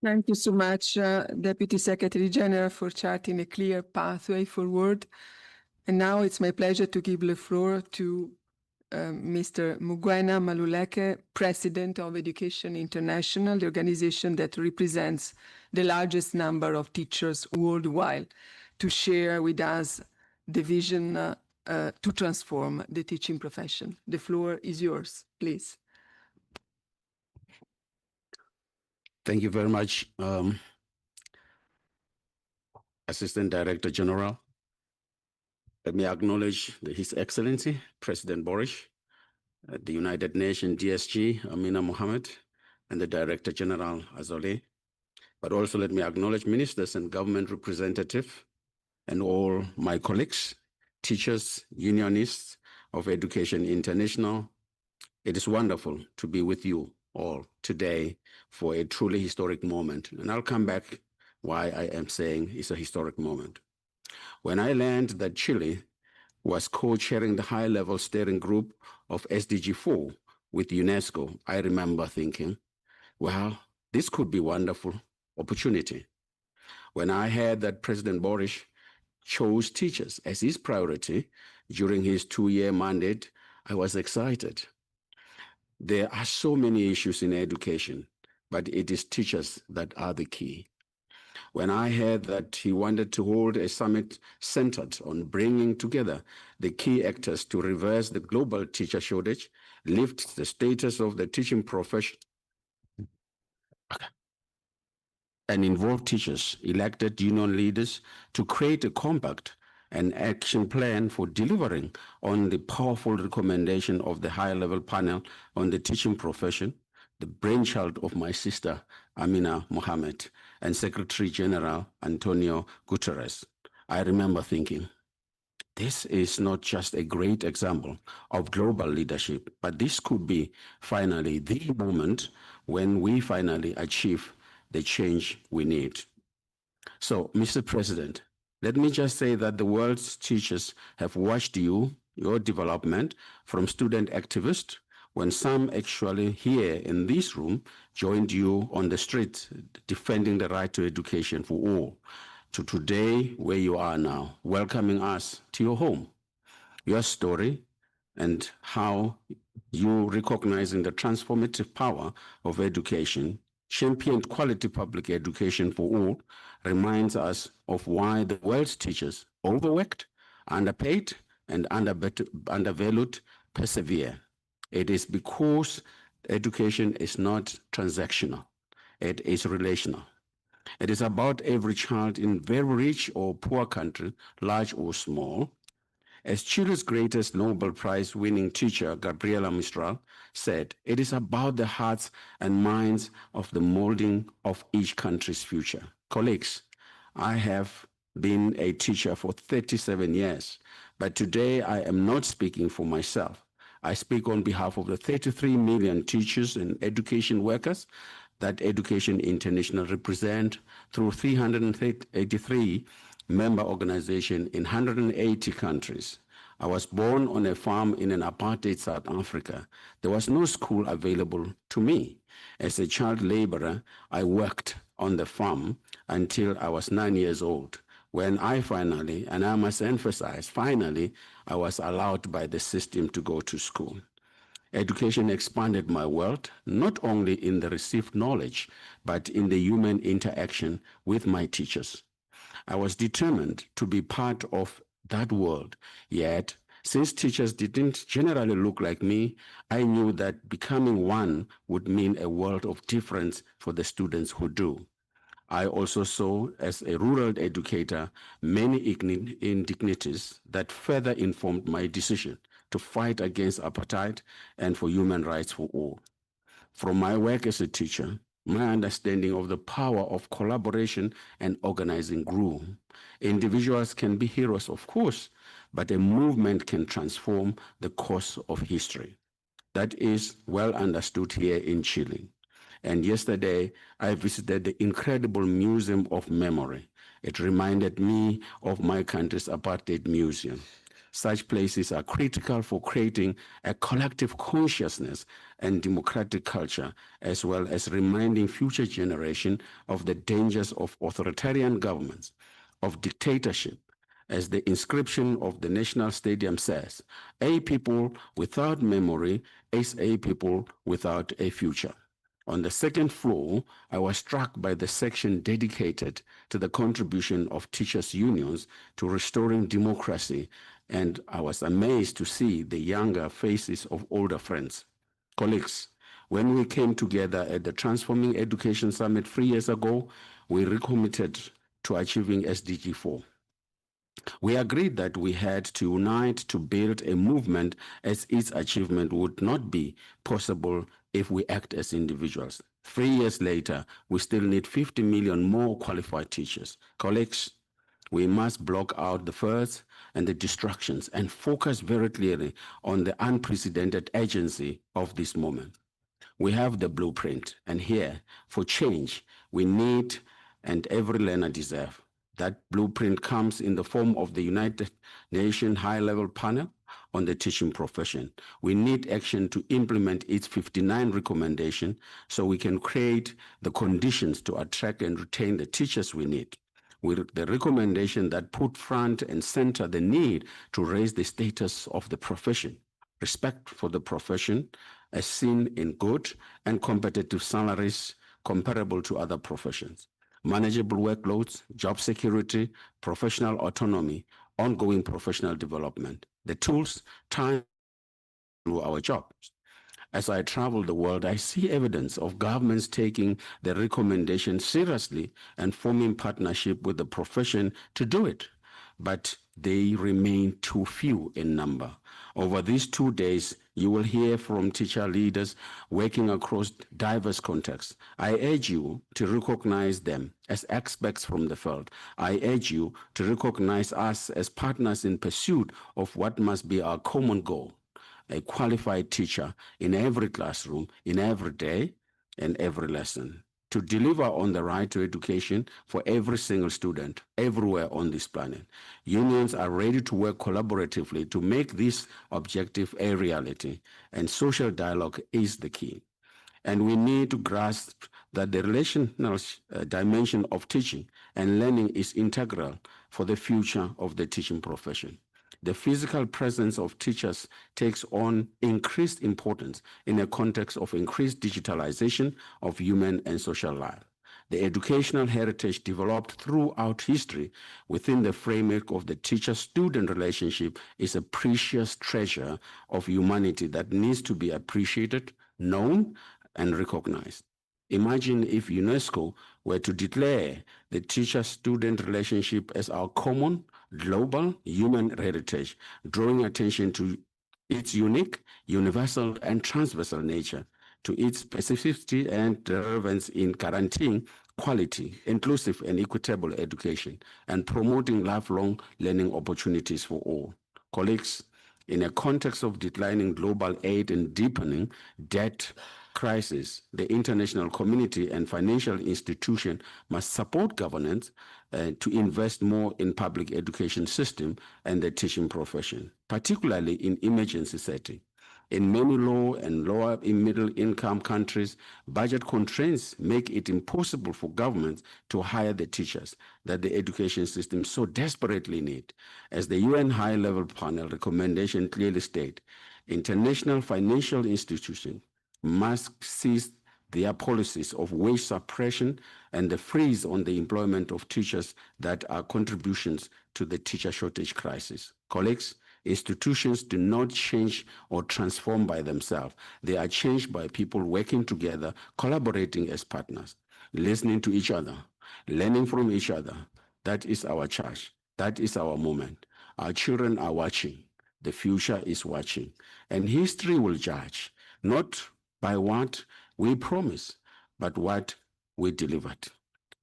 Thank you so much, Deputy Secretary General, for charting a clear pathway forward. And now it's my pleasure to give the floor to Mr. Mugwena Maluleke, President of Education International, the organization that represents the largest number of teachers worldwide, to share with us the vision to transform the teaching profession. The floor is yours, please. Thank you very much, Assistant Director General. Let me acknowledge His Excellency, President Boris, the United Nations DSG, Amina Mohammed, and the Director General Azole. But also let me acknowledge ministers and government representatives and all my colleagues, teachers, unionists of Education International. It is wonderful to be with you all today for a truly historic moment. And I'll come back why I am saying it's a historic moment. When I learned that Chile was co-chairing the high-level steering group of SDG 4 with UNESCO, I remember thinking, well, this could be a wonderful opportunity. When I heard that President Boris chose teachers as his priority during his 2-year mandate, I was excited. There are so many issues in education, but it is teachers that are the key. When I heard that he wanted to hold a summit centered on bringing together the key actors to reverse the global teacher shortage, lift the status of the teaching profession, and involve teachers, elected union leaders to create a compact and action plan for delivering on the powerful recommendation of the high-level panel on the teaching profession, the brainchild of my sister, Amina Mohammed, and Secretary General Antonio Guterres. I remember thinking, this is not just a great example of global leadership, but this could be finally the moment when we finally achieve the change we need. So, Mr. President, let me just say that the world's teachers have watched your development from student activist, when some actually here in this room joined you on the street defending the right to education for all, to today where you are now, welcoming us to your home. Your story and how you recognizing the transformative power of education, championed quality public education for all, reminds us of why the world's teachers, overworked, underpaid, and undervalued, persevere. It is because education is not transactional. It is relational. It is about every child in very rich or poor country, large or small. As Chile's greatest Nobel Prize winning teacher, Gabriela Mistral, said, it is about the hearts and minds of the molding of each country's future. Colleagues, I have been a teacher for 37 years, but today I am not speaking for myself. I speak on behalf of the 33 million teachers and education workers that Education International represent through 383 member organizations in 180 countries. I was born on a farm in an apartheid South Africa. There was no school available to me. As a child laborer, I worked on the farm until I was 9 years old, when I finally, and I must emphasize, finally, I was allowed by the system to go to school. Education expanded my world, not only in the received knowledge, but in the human interaction with my teachers. I was determined to be part of that world, yet, since teachers didn't generally look like me, I knew that becoming one would mean a world of difference for the students who do. I also saw, as a rural educator, many indignities that further informed my decision to fight against apartheid and for human rights for all. From my work as a teacher, my understanding of the power of collaboration and organizing grew. Individuals can be heroes, of course, but a movement can transform the course of history. That is well understood here in Chile. And yesterday, I visited the incredible Museum of Memory. It reminded me of my country's apartheid museum. Such places are critical for creating a collective consciousness and democratic culture, as well as reminding future generations of the dangers of authoritarian governments, of dictatorship. As the inscription of the National Stadium says, a people without memory is a people without a future. On the second floor, I was struck by the section dedicated to the contribution of teachers' unions to restoring democracy, and I was amazed to see the younger faces of older friends. Colleagues, when we came together at the Transforming Education Summit 3 years ago, we recommitted to achieving SDG 4. We agreed that we had to unite to build a movement, as its achievement would not be possible if we act as individuals. 3 years later, we still need 50 million more qualified teachers. Colleagues, we must block out the first and the distractions and focus very clearly on the unprecedented urgency of this moment. We have the blueprint, and here, for change, we need and every learner deserves. That blueprint comes in the form of the United Nations High-Level Panel on the Teaching Profession. We need action to implement its 59 recommendations so we can create the conditions to attract and retain the teachers we need. With the recommendation that put front and center the need to raise the status of the profession, respect for the profession as seen in good and competitive salaries comparable to other professions, manageable workloads, job security, professional autonomy, ongoing professional development, the tools, time to do our jobs. As I travel the world, I see evidence of governments taking the recommendation seriously and forming partnership with the profession to do it. But they remain too few in number. Over these 2 days, you will hear from teacher leaders working across diverse contexts. I urge you to recognize them as experts from the field. I urge you to recognize us as partners in pursuit of what must be our common goal: a qualified teacher in every classroom, in every day, and every lesson, to deliver on the right to education for every single student everywhere on this planet. Unions are ready to work collaboratively to make this objective a reality, and social dialogue is the key. And we need to grasp that the relational dimension of teaching and learning is integral for the future of the teaching profession. The physical presence of teachers takes on increased importance in a context of increased digitalization of human and social life. The educational heritage developed throughout history within the framework of the teacher-student relationship is a precious treasure of humanity that needs to be appreciated, known, and recognized. Imagine if UNESCO were to declare the teacher-student relationship as our common, global human heritage, drawing attention to its unique, universal, and transversal nature, to its specificity and relevance in guaranteeing quality, inclusive, and equitable education, and promoting lifelong learning opportunities for all. Colleagues, in a context of declining global aid and deepening debt crisis, the international community and financial institutions must support governance to invest more in public education system and the teaching profession, particularly in emergency setting. In many low and lower middle income countries, budget constraints make it impossible for governments to hire the teachers that the education system so desperately need. As the UN High-Level Panel recommendation clearly state, international financial institutions must cease their policies of wage suppression and the freeze on the employment of teachers that are contributions to the teacher shortage crisis. Colleagues, institutions do not change or transform by themselves. They are changed by people working together, collaborating as partners, listening to each other, learning from each other. That is our charge. That is our moment. Our children are watching. The future is watching. And history will judge, not by what we promise, but what we delivered.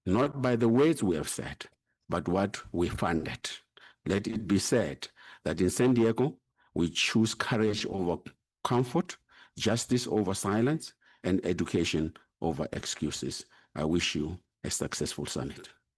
Not by the words we have said, but what we funded. Let it be said that in San Diego, we choose courage over comfort, justice over silence, and education over excuses. I wish you a successful summit.